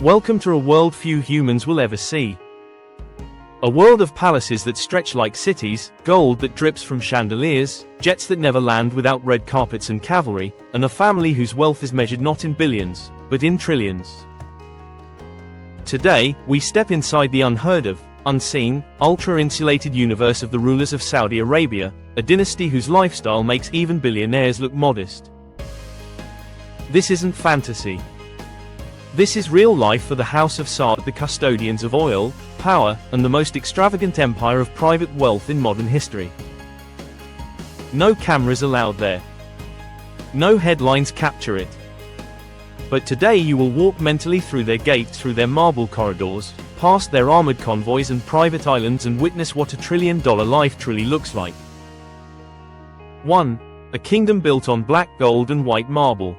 Welcome to a world few humans will ever see. A world of palaces that stretch like cities, gold that drips from chandeliers, jets that never land without red carpets and cavalry, and a family whose wealth is measured not in billions, but in trillions. Today, we step inside the unheard of, unseen, ultra-insulated universe of the rulers of Saudi Arabia, a dynasty whose lifestyle makes even billionaires look modest. This isn't fantasy. This is real life for the House of Saud, the custodians of oil, power, and the most extravagant empire of private wealth in modern history. No cameras allowed there. No headlines capture it. But today you will walk mentally through their gates, through their marble corridors, past their armored convoys and private islands, and witness what $1 trillion life truly looks like. 1. A kingdom built on black gold and white marble.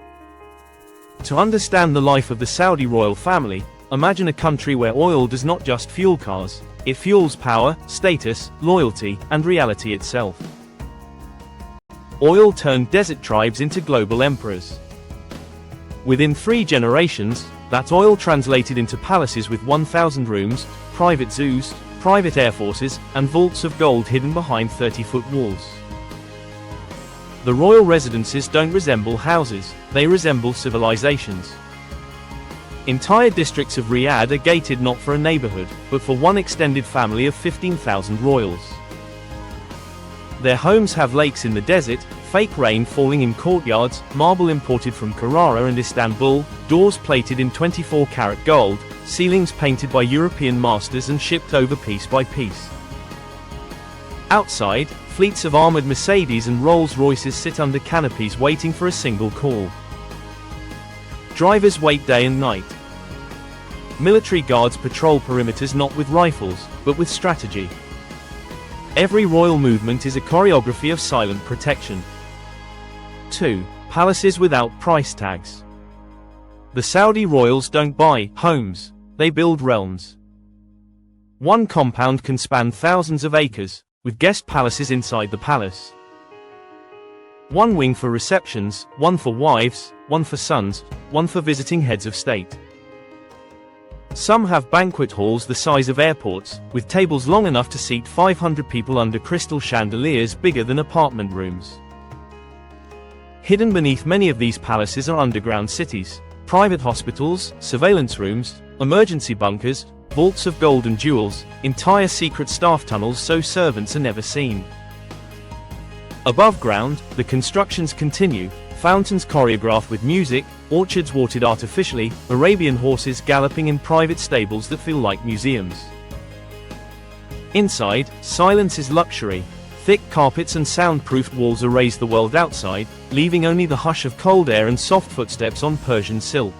To understand the life of the Saudi royal family, imagine a country where oil does not just fuel cars, it fuels power, status, loyalty, and reality itself. Oil turned desert tribes into global emperors. Within 3 generations, that oil translated into palaces with 1,000 rooms, private zoos, private air forces, and vaults of gold hidden behind 30-foot walls. The royal residences don't resemble houses, they resemble civilizations. Entire districts of Riyadh are gated not for a neighborhood, but for one extended family of 15,000 royals. Their homes have lakes in the desert, fake rain falling in courtyards, marble imported from Carrara and Istanbul, doors plated in 24-karat gold, ceilings painted by European masters and shipped over piece by piece. Outside, fleets of armored Mercedes and Rolls-Royces sit under canopies waiting for a single call. Drivers wait day and night. Military guards patrol perimeters not with rifles, but with strategy. Every royal movement is a choreography of silent protection. 2. Palaces without price tags. The Saudi royals don't buy homes, they build realms. One compound can span thousands of acres, with guest palaces inside the palace. One wing for receptions, one for wives, one for sons, one for visiting heads of state. Some have banquet halls the size of airports, with tables long enough to seat 500 people under crystal chandeliers bigger than apartment rooms. Hidden beneath many of these palaces are underground cities, private hospitals, surveillance rooms, emergency bunkers, vaults of gold and jewels, entire secret staff tunnels so servants are never seen. Above ground, the constructions continue, fountains choreographed with music, orchards watered artificially, Arabian horses galloping in private stables that feel like museums. Inside, silence is luxury. Thick carpets and soundproofed walls erase the world outside, leaving only the hush of cold air and soft footsteps on Persian silk.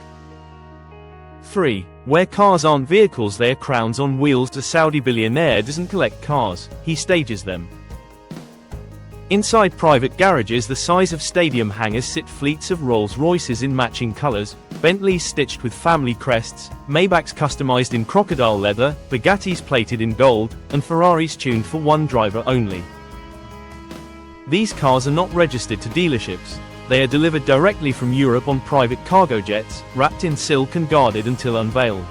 3. Where cars aren't vehicles, they are crowns on wheels. The Saudi billionaire doesn't collect cars, he stages them. Inside private garages the size of stadium hangars sit fleets of Rolls-Royces in matching colors, Bentleys stitched with family crests, Maybachs customized in crocodile leather, Bugattis plated in gold, and Ferraris tuned for one driver only. These cars are not registered to dealerships. They are delivered directly from Europe on private cargo jets, wrapped in silk and guarded until unveiled.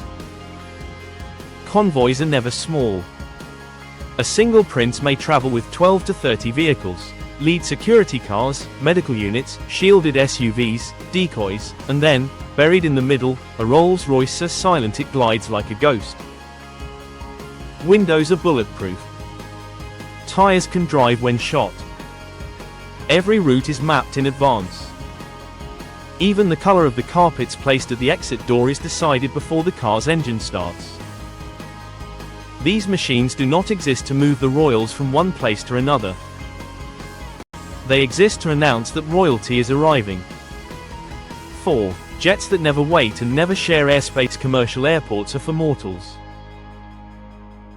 Convoys are never small. A single prince may travel with 12 to 30 vehicles, lead security cars, medical units, shielded SUVs, decoys, and then, buried in the middle, a Rolls-Royce so silent it glides like a ghost. Windows are bulletproof. Tires can drive when shot. Every route is mapped in advance. Even the color of the carpets placed at the exit door is decided before the car's engine starts. These machines do not exist to move the royals from one place to another. They exist to announce that royalty is arriving. 4. Jets that never wait and never share airspace. Commercial airports are for mortals.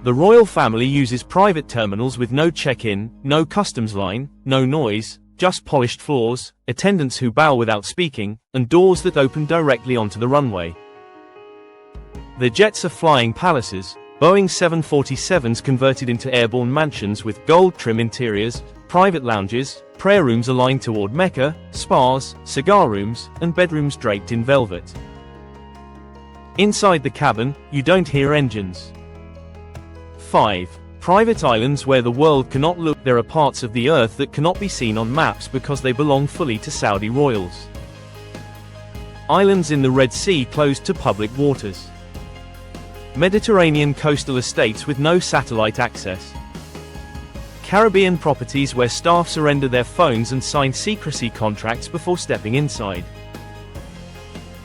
The royal family uses private terminals with no check-in, no customs line, no noise, just polished floors, attendants who bow without speaking, and doors that open directly onto the runway. The jets are flying palaces, Boeing 747s converted into airborne mansions with gold trim interiors, private lounges, prayer rooms aligned toward Mecca, spas, cigar rooms, and bedrooms draped in velvet. Inside the cabin, you don't hear engines. 5. Private islands where the world cannot look. There are parts of the earth that cannot be seen on maps because they belong fully to Saudi royals. Islands in the Red Sea closed to public waters. Mediterranean coastal estates with no satellite access. Caribbean properties where staff surrender their phones and sign secrecy contracts before stepping inside.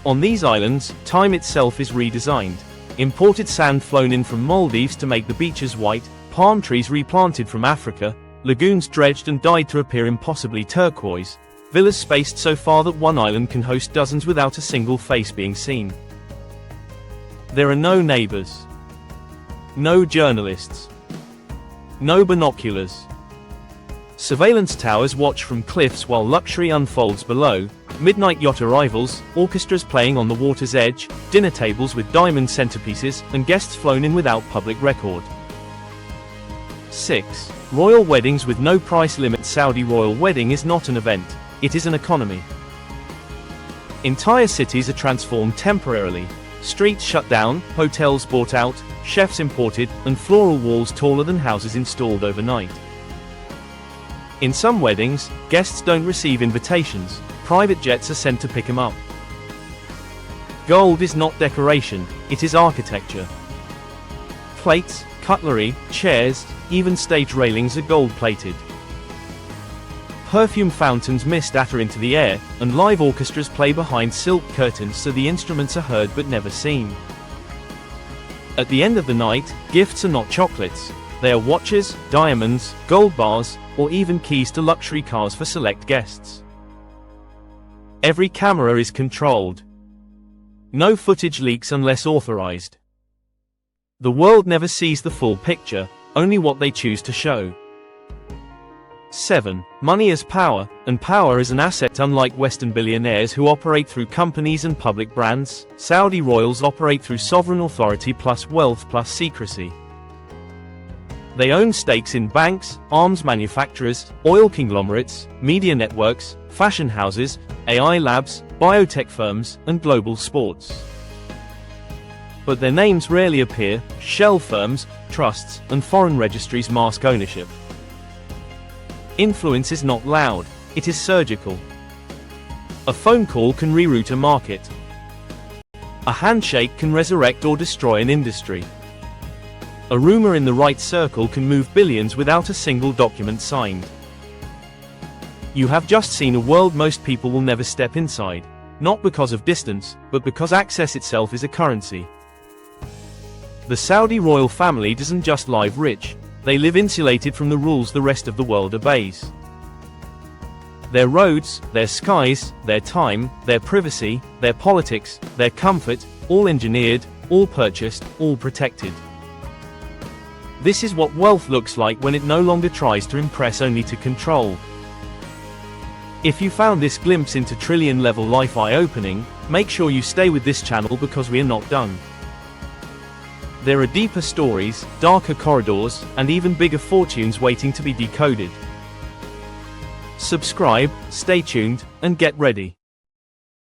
On these islands, time itself is redesigned. Imported sand flown in from Maldives to make the beaches white, palm trees replanted from Africa, lagoons dredged and dyed to appear impossibly turquoise, villas spaced so far that one island can host dozens without a single face being seen. There are no neighbors. No journalists. No binoculars. Surveillance towers watch from cliffs while luxury unfolds below, midnight yacht arrivals, orchestras playing on the water's edge, dinner tables with diamond centerpieces, and guests flown in without public record. 6. Royal weddings with no price limit. Saudi royal wedding is not an event, it is an economy. Entire cities are transformed temporarily, streets shut down, hotels bought out, chefs imported, and floral walls taller than houses installed overnight. In some weddings, guests don't receive invitations, private jets are sent to pick them up. Gold is not decoration, it is architecture. Plates, cutlery, chairs, even stage railings are gold-plated. Perfume fountains mist attar into the air, and live orchestras play behind silk curtains so the instruments are heard but never seen. At the end of the night, gifts are not chocolates. They are watches, diamonds, gold bars, or even keys to luxury cars for select guests. Every camera is controlled. No footage leaks unless authorized. The world never sees the full picture, only what they choose to show. 7. Money as power, and power is an asset. Unlike Western billionaires who operate through companies and public brands, Saudi royals operate through sovereign authority plus wealth plus secrecy. They own stakes in banks, arms manufacturers, oil conglomerates, media networks, fashion houses, AI labs, biotech firms, and global sports. But their names rarely appear. Shell firms, trusts, and foreign registries mask ownership. Influence is not loud, it is surgical. A phone call can reroute a market. A handshake can resurrect or destroy an industry. A rumor in the right circle can move billions without a single document signed. You have just seen a world most people will never step inside, not because of distance, but because access itself is a currency. The Saudi royal family doesn't just live rich, they live insulated from the rules the rest of the world obeys. Their roads, their skies, their time, their privacy, their politics, their comfort, all engineered, all purchased, all protected. This is what wealth looks like when it no longer tries to impress, only to control. If you found this glimpse into trillion-level life eye-opening, make sure you stay with this channel because we are not done. There are deeper stories, darker corridors, and even bigger fortunes waiting to be decoded. Subscribe, stay tuned, and get ready.